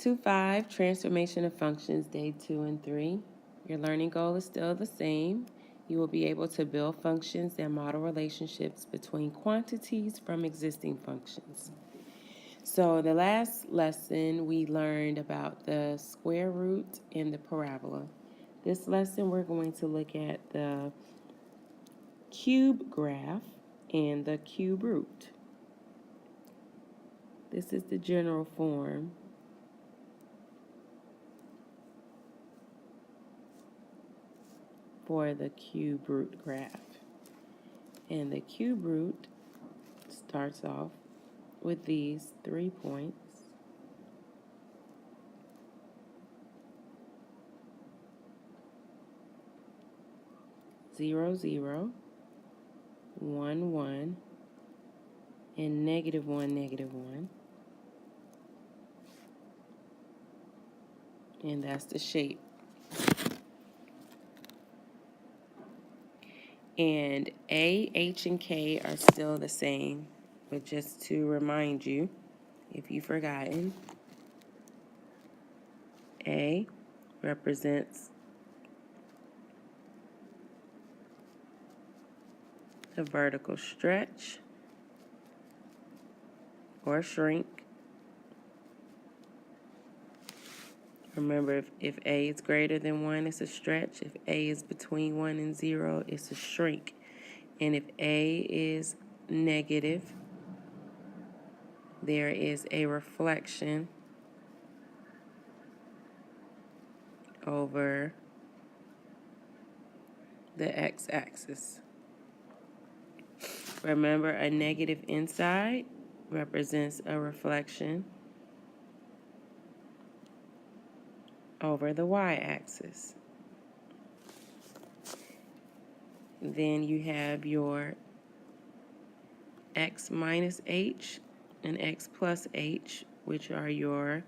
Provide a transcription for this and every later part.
2-5, Transformation of Functions, Day 2 and 3. Your learning goal is still the same. You will be able to build functions and model relationships between quantities from existing functions. So the last lesson, we learned about the square root and the parabola. This lesson, we're going to look at the cube graph and the cube root. This is the general form for the cube root graph. And the cube root starts off with these 3 points. Zero, 0, 1, 1, and negative 1, negative 1. And that's the shape. And A, H, and K are still the same. But just to remind you, if you've forgotten, A represents the vertical stretch or shrink. Remember, if A is greater than 1, it's a stretch. If A is between 1 and 0, it's a shrink. And if A is negative, there is a reflection over the x-axis. Remember, a negative inside represents a reflection over the y-axis. Then you have your x minus h and x plus h, which are your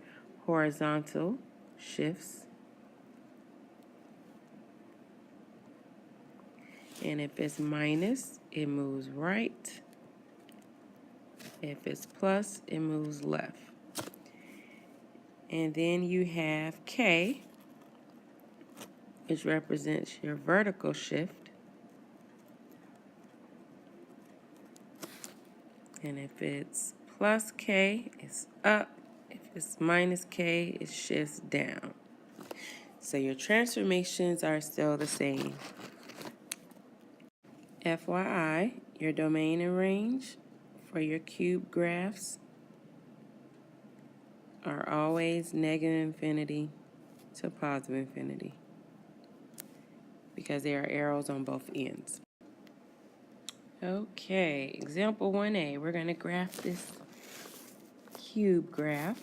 horizontal shifts. And if it's minus, it moves right. If it's plus, it moves left. And then you have K, which represents your vertical shift. And if it's plus K, it's up. If it's minus K, it shifts down. So your transformations are still the same. FYI, your domain and range for your cube graphs are always negative infinity to positive infinity because there are arrows on both ends. Okay, example 1A, we're going to graph this cube graph.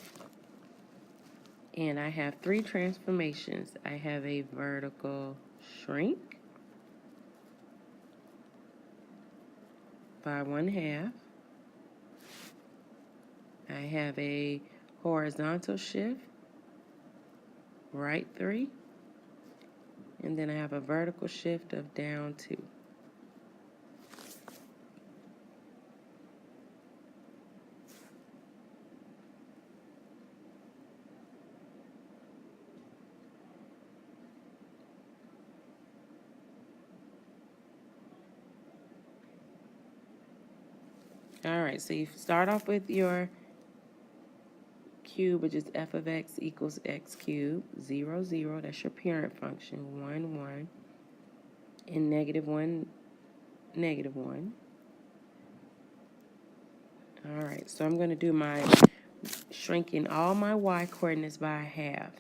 And I have 3 transformations. I have a vertical shrink by 1/2. I have a horizontal shift, right 3. And then I have a vertical shift of down 2. All right, so you start off with your cube, which is f of x equals x cubed, 0, 0. That's your parent function, 1, 1. And negative 1, negative 1. All right, so I'm going to do my shrinking all my y coordinates by 1/2.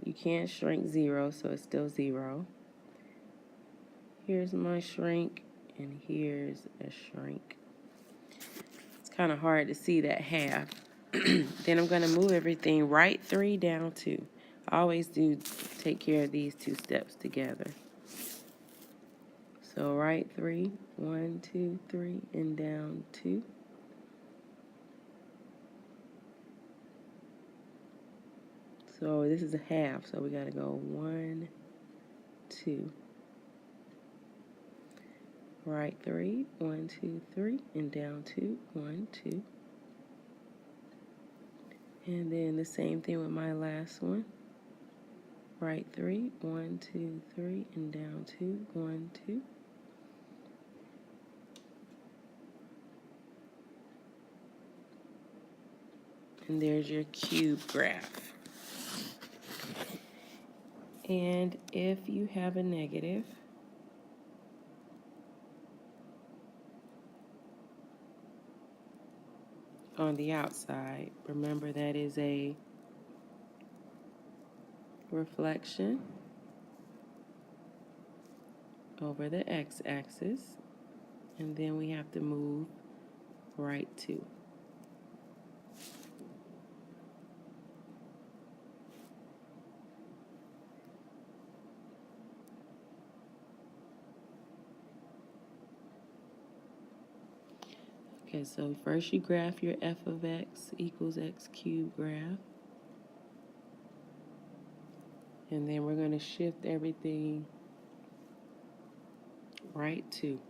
You can't shrink 0, so it's still 0. Here's my shrink, and here's a shrink. It's kind of hard to see that 1/2. Then I'm going to move everything right 3, down 2. I always do take care of these 2 steps together. So right 3, 1, 2, 3, and down 2. So this is a 1/2, so we got to go 1, 2. Right 3, 1, 2, 3, and down 2, 1, 2. And then the same thing with my last one. Right 3, 1, 2, 3, and down 2, 1, 2. And there's your cube graph. And if you have a negative, on the outside, remember that is a reflection over the x-axis, and then we have to move right 2. Okay, so first you graph your f of x equals x cubed graph. And then we're going to shift everything right 2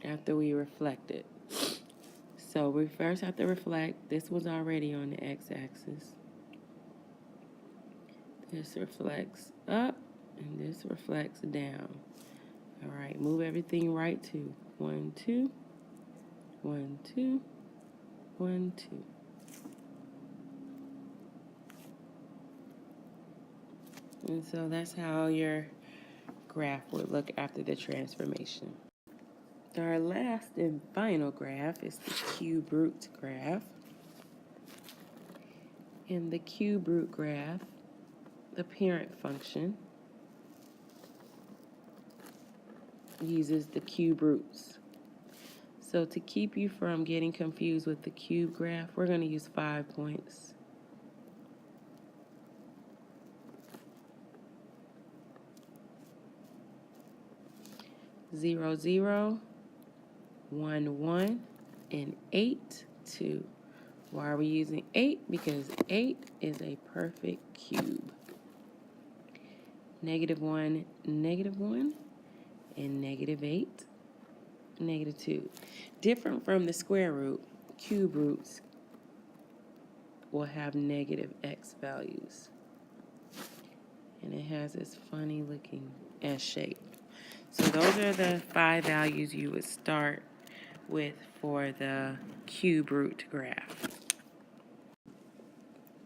after we reflect it. So we first have to reflect. This was already on the x-axis. This reflects up, and this reflects down. All right, move everything right 2. 1, 2, 1, 2, 1, 2. And so that's how your graph would look after the transformation. Our last and final graph is the cube root graph. In the cube root graph, the parent function uses the cube roots. So to keep you from getting confused with the cube graph, we're going to use 5 points. 0, 0, 1, 1, and 8, 2. Why are we using 8? Because 8 is a perfect cube. -1, -1, and -8, -2. Different from the square root, cube roots will have negative x values. And it has this funny looking S shape. So those are the 5 values you would start with for the cube root graph.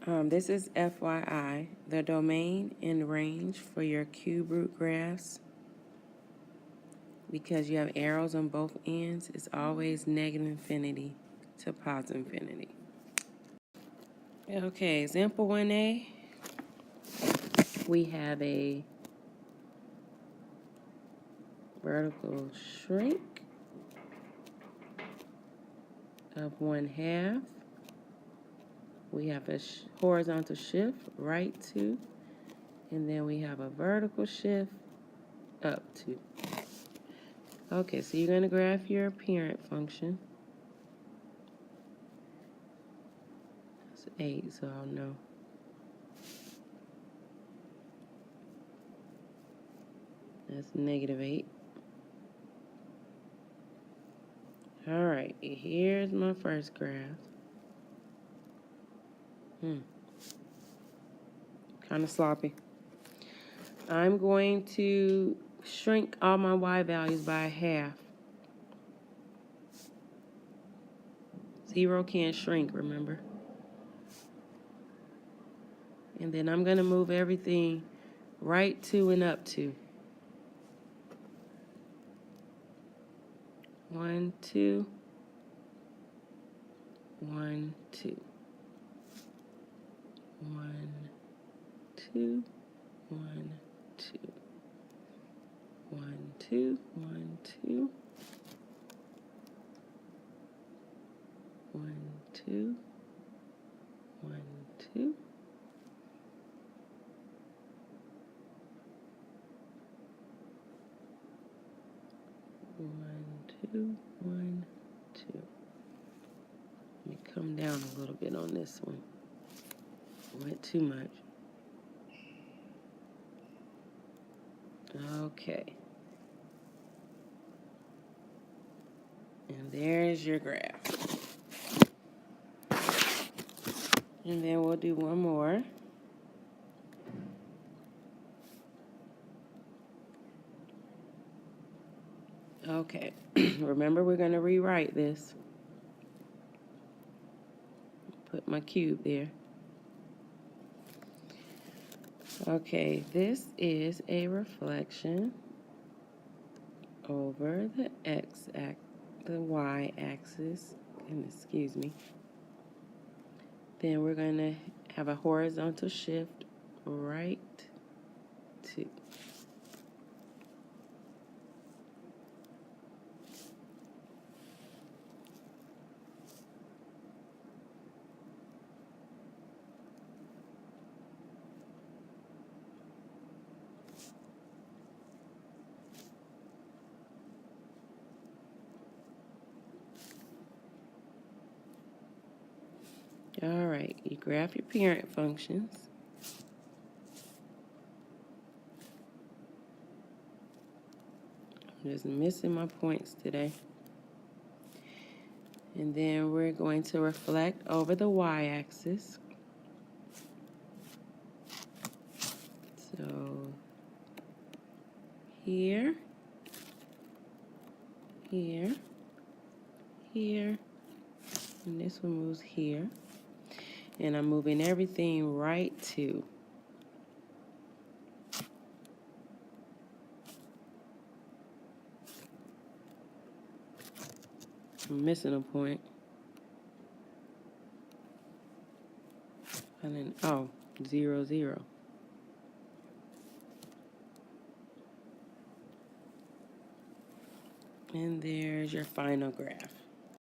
This is FYI, the domain and range for your cube root graphs, because you have arrows on both ends, is always negative infinity to positive infinity. Okay, example 1A, we have a vertical shrink of 1/2. We have a horizontal shift, right 2, and then we have a vertical shift, up 2. Okay, so you're going to graph your parent function. That's 8, so I'll know. That's -8. All right, here's my first graph. Kind of sloppy. I'm going to shrink all my y values by 1/2. 0 can't shrink, remember? And then I'm going to move everything right 2 and up 2. 1, 2, 1, 2. 1, 2, 1, 2. 1, 2, 1, 2. 1, 2, 1, 2. 1, 2, 1, 2. Let me come down a little bit on this one. Went too much. Okay. And there's your graph. And then we'll do one more. Okay, remember we're going to rewrite this. Put my cube there. Okay, this is a reflection over the the y-axis. Excuse me. Then we're going to have a horizontal shift right 2. All right, you graph your parent functions. I'm just missing my points today. And then we're going to reflect over the y-axis. So here, here, here, and this one moves here. And I'm moving everything right 2. I'm missing a point. And then, oh, 0, 0. And there's your final graph.